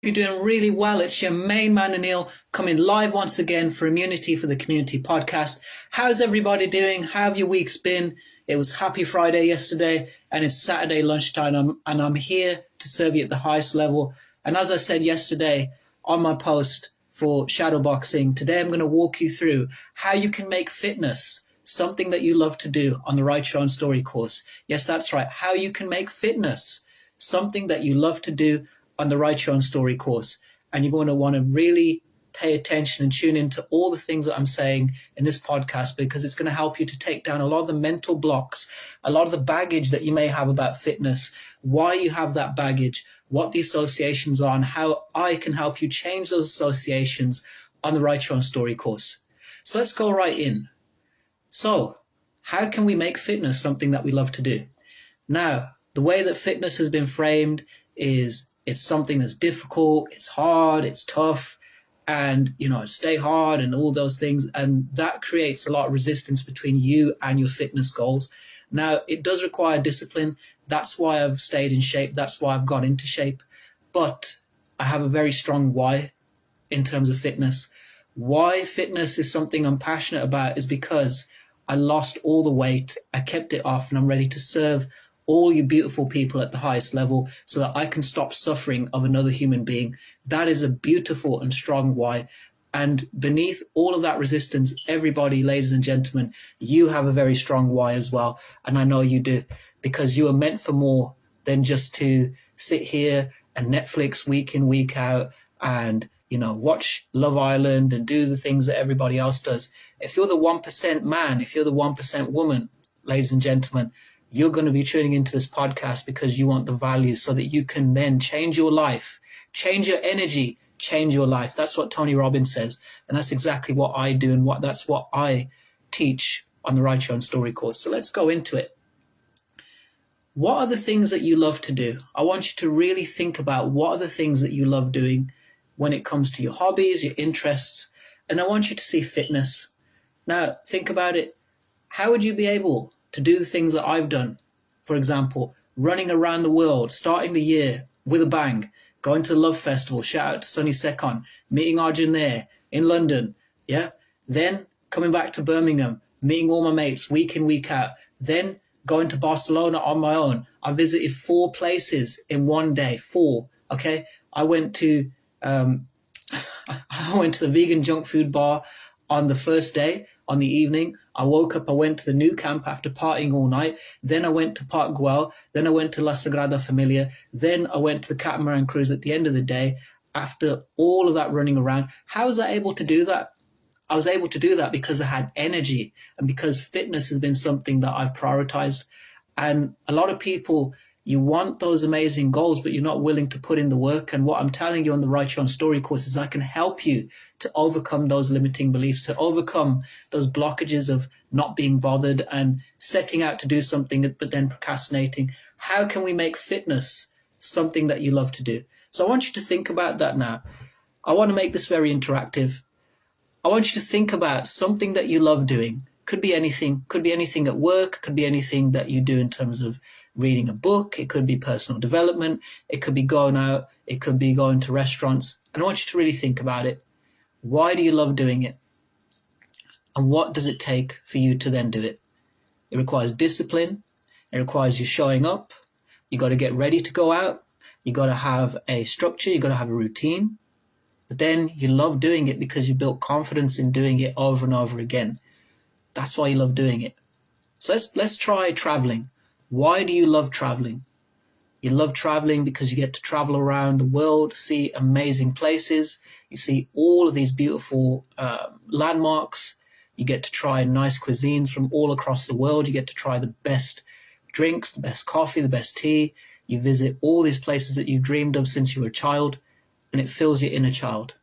You're doing really well. It's your main man, Anil, coming live once again for Immunity for the Community podcast. How's everybody doing? How have your weeks been? It was Happy Friday yesterday, and it's Saturday lunchtime, and I'm here to serve you at the highest level. And as I said yesterday on my post for shadowboxing, today I'm going to walk you through how you can make fitness something that you love to do on the Write Your Own Story course. Yes, that's right. How you can make fitness something that you love to do on the Write Your Own Story course. And you're going to want to really pay attention and tune into all the things that I'm saying in this podcast, because it's going to help you to take down a lot of the mental blocks, a lot of the baggage that you may have about fitness, why you have that baggage, what the associations are, and how I can help you change those associations on the Write Your Own Story course. So let's go right in. So how can we make fitness something that we love to do? Now, the way that fitness has been framed is it's something that's difficult, it's hard, it's tough, and, stay hard and all those things. And that creates a lot of resistance between you and your fitness goals. Now, it does require discipline. That's why I've stayed in shape. That's why I've got into shape. But I have a very strong why in terms of fitness. Why fitness is something I'm passionate about is because I lost all the weight. I kept it off, and I'm ready to serve all you beautiful people at the highest level so that I can stop suffering of another human being. That is a beautiful and strong why. And beneath all of that resistance, everybody, ladies and gentlemen, you have a very strong why as well. And I know you do, because you are meant for more than just to sit here and Netflix week in, week out and, watch Love Island and do the things that everybody else does. If you're the 1% man, if you're the 1% woman, ladies and gentlemen, you're going to be tuning into this podcast because you want the value so that you can then change your life, change your energy, change your life. That's what Tony Robbins says. And that's exactly what I do, and that's what I teach on the Write Your Own Story course. So let's go into it. What are the things that you love to do? I want you to really think about what are the things that you love doing when it comes to your hobbies, your interests, and I want you to see fitness. Now, think about it. How would you be able to do the things that I've done? For example, running around the world, starting the year with a bang, going to the Love Festival, shout out to Sunny Sekon, meeting Arjun there in London, yeah? Then coming back to Birmingham, meeting all my mates week in, week out, then going to Barcelona on my own. I visited 4 places in one day, 4, okay? I went to the vegan junk food bar on the first day, on the evening. I woke up, I went to the new camp after partying all night. Then I went to Park Güell. Then I went to La Sagrada Familia. Then I went to the catamaran cruise at the end of the day. After all of that running around, how was I able to do that? I was able to do that because I had energy, and because fitness has been something that I've prioritized. And a lot of people, you want those amazing goals, but you're not willing to put in the work. And what I'm telling you on the Write Your Own Story course is I can help you to overcome those limiting beliefs, to overcome those blockages of not being bothered and setting out to do something, but then procrastinating. How can we make fitness something that you love to do? So I want you to think about that now. I want to make this very interactive. I want you to think about something that you love doing. Could be anything at work, could be anything that you do in terms of reading a book, it could be personal development, it could be going out, it could be going to restaurants. And I want you to really think about it. Why do you love doing it? And what does it take for you to then do it? It requires discipline. It requires you showing up. You got to get ready to go out. You got to have a structure. You got to have a routine. But then you love doing it because you built confidence in doing it over and over again. That's why you love doing it. So let's try traveling. Why do you love traveling? You love traveling because you get to travel around the world, see amazing places. You see all of these beautiful landmarks. You get to try nice cuisines from all across the world. You get to try the best drinks, the best coffee, the best tea. You visit all these places that you dreamed of since you were a child, and it fills your inner child.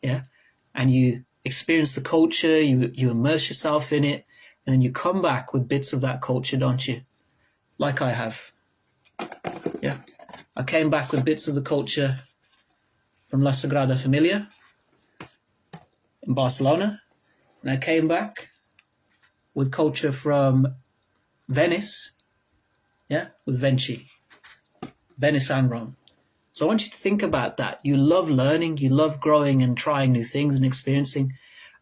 Yeah. And you experience the culture, you immerse yourself in it, and then you come back with bits of that culture, don't you? Like I have. Yeah. I came back with bits of the culture from La Sagrada Familia in Barcelona, and I came back with culture from Venice, yeah, with Venice and Rome. So I want you to think about that. You love learning, you love growing and trying new things and experiencing.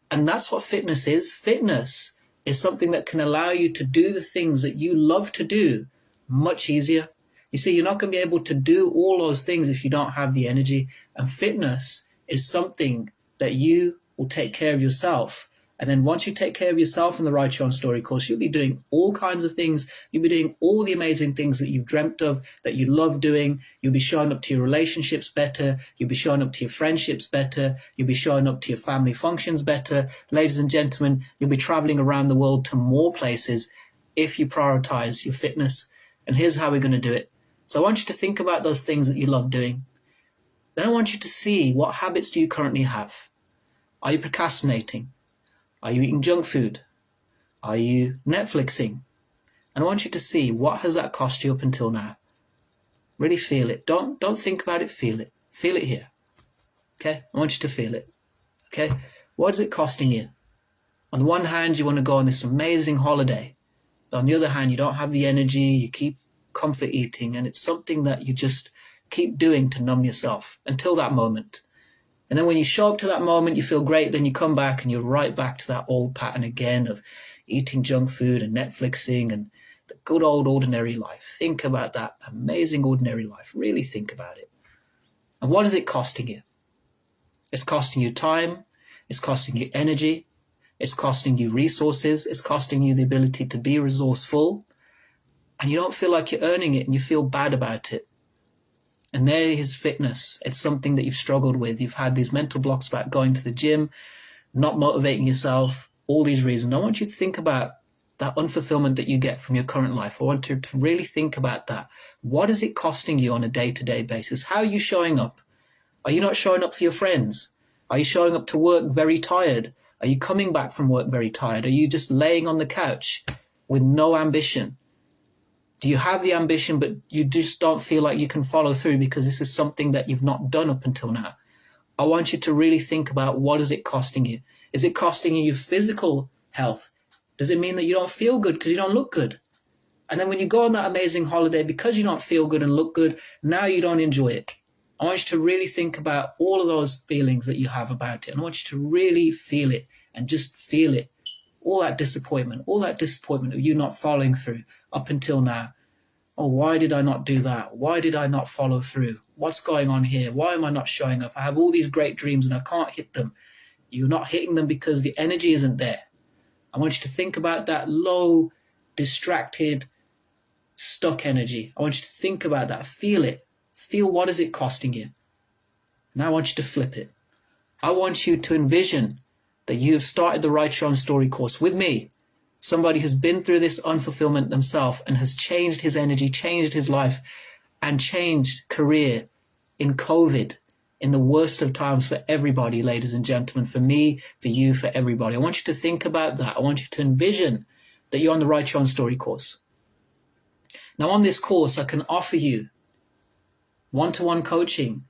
And that's what fitness is. Fitness is something that can allow you to do the things that you love to do much easier. You see, you're not going to be able to do all those things if you don't have the energy. And fitness is something that you will take care of yourself. And then once you take care of yourself in the Write Your Own Story course, you'll be doing all kinds of things. You'll be doing all the amazing things that you've dreamt of, that you love doing. You'll be showing up to your relationships better. You'll be showing up to your friendships better. You'll be showing up to your family functions better. Ladies and gentlemen, you'll be traveling around the world to more places if you prioritize your fitness. And here's how we're going to do it. So I want you to think about those things that you love doing. Then I want you to see, what habits do you currently have? Are you procrastinating? Are you eating junk food? Are you Netflixing? And I want you to see, what has that cost you up until now? Really feel it. Don't think about it, feel it. Feel it here. Okay? I want you to feel it. Okay? What is it costing you? On the one hand, you want to go on this amazing holiday. On the other hand, you don't have the energy, you keep comfort eating, and it's something that you just keep doing to numb yourself until that moment. And then when you show up to that moment, you feel great, then you come back and you're right back to that old pattern again of eating junk food and Netflixing and the good old ordinary life. Think about that amazing ordinary life. Really think about it. And what is it costing you? It's costing you time. It's costing you energy. It's costing you resources. It's costing you the ability to be resourceful. And you don't feel like you're earning it and you feel bad about it. And there is fitness. It's something that you've struggled with. You've had these mental blocks about going to the gym, not motivating yourself, all these reasons. I want you to think about that unfulfillment that you get from your current life. I want you to really think about that. What is it costing you on a day-to-day basis? How are you showing up? Are you not showing up for your friends? Are you showing up to work very tired? Are you coming back from work very tired? Are you just laying on the couch with no ambition? Do you have the ambition, but you just don't feel like you can follow through because this is something that you've not done up until now? I want you to really think about, what is it costing you? Is it costing you your physical health? Does it mean that you don't feel good because you don't look good? And then when you go on that amazing holiday, because you don't feel good and look good, now you don't enjoy it. I want you to really think about all of those feelings that you have about it. And I want you to really feel it and just feel it. All that disappointment of you not following through up until now. Oh, why did I not do that? Why did I not follow through? What's going on here? Why am I not showing up? I have all these great dreams and I can't hit them. You're not hitting them because the energy isn't there. I want you to think about that low, distracted, stuck energy. I want you to think about that. Feel it. Feel, what is it costing you? Now I want you to flip it. I want you to envision that you have started the Write Your Own Story course with me. Somebody who's been through this unfulfillment themselves and has changed his energy, changed his life, and changed career in COVID, in the worst of times for everybody, ladies and gentlemen, for me, for you, for everybody. I want you to think about that. I want you to envision that you're on the Write Your Own Story course. Now on this course, I can offer you one-to-one coaching,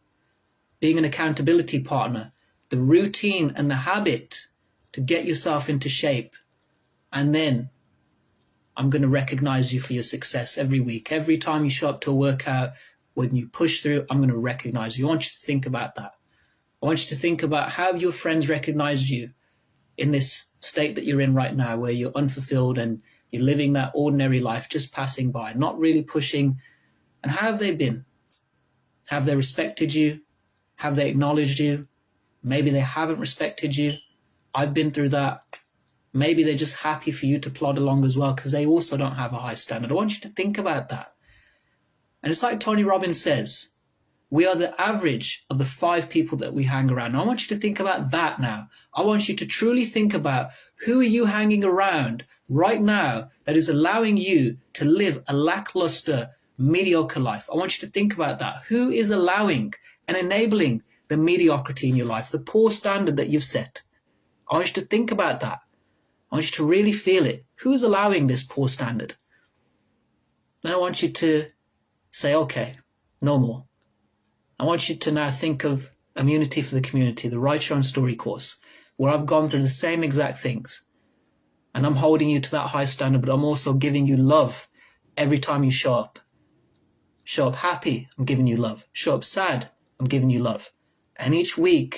being an accountability partner, the routine and the habit to get yourself into shape. And then I'm going to recognize you for your success every week. Every time you show up to a workout, when you push through, I'm going to recognize you. I want you to think about that. I want you to think about how your friends recognized you in this state that you're in right now, where you're unfulfilled and you're living that ordinary life, just passing by, not really pushing. And how have they been? Have they respected you? Have they acknowledged you? Maybe they haven't respected you. I've been through that. Maybe they're just happy for you to plod along as well because they also don't have a high standard. I want you to think about that. And it's like Tony Robbins says, we are the average of the 5 people that we hang around. And I want you to think about that now. I want you to truly think about, who are you hanging around right now that is allowing you to live a lackluster, mediocre life? I want you to think about that. Who is allowing and enabling the mediocrity in your life, the poor standard that you've set? I want you to think about that. I want you to really feel it. Who's allowing this poor standard? Then I want you to say, okay, no more. I want you to now think of Immunity for the Community, the Write Your Own Story course, where I've gone through the same exact things. And I'm holding you to that high standard, but I'm also giving you love every time you show up. Show up happy, I'm giving you love. Show up sad, I'm giving you love. And each week,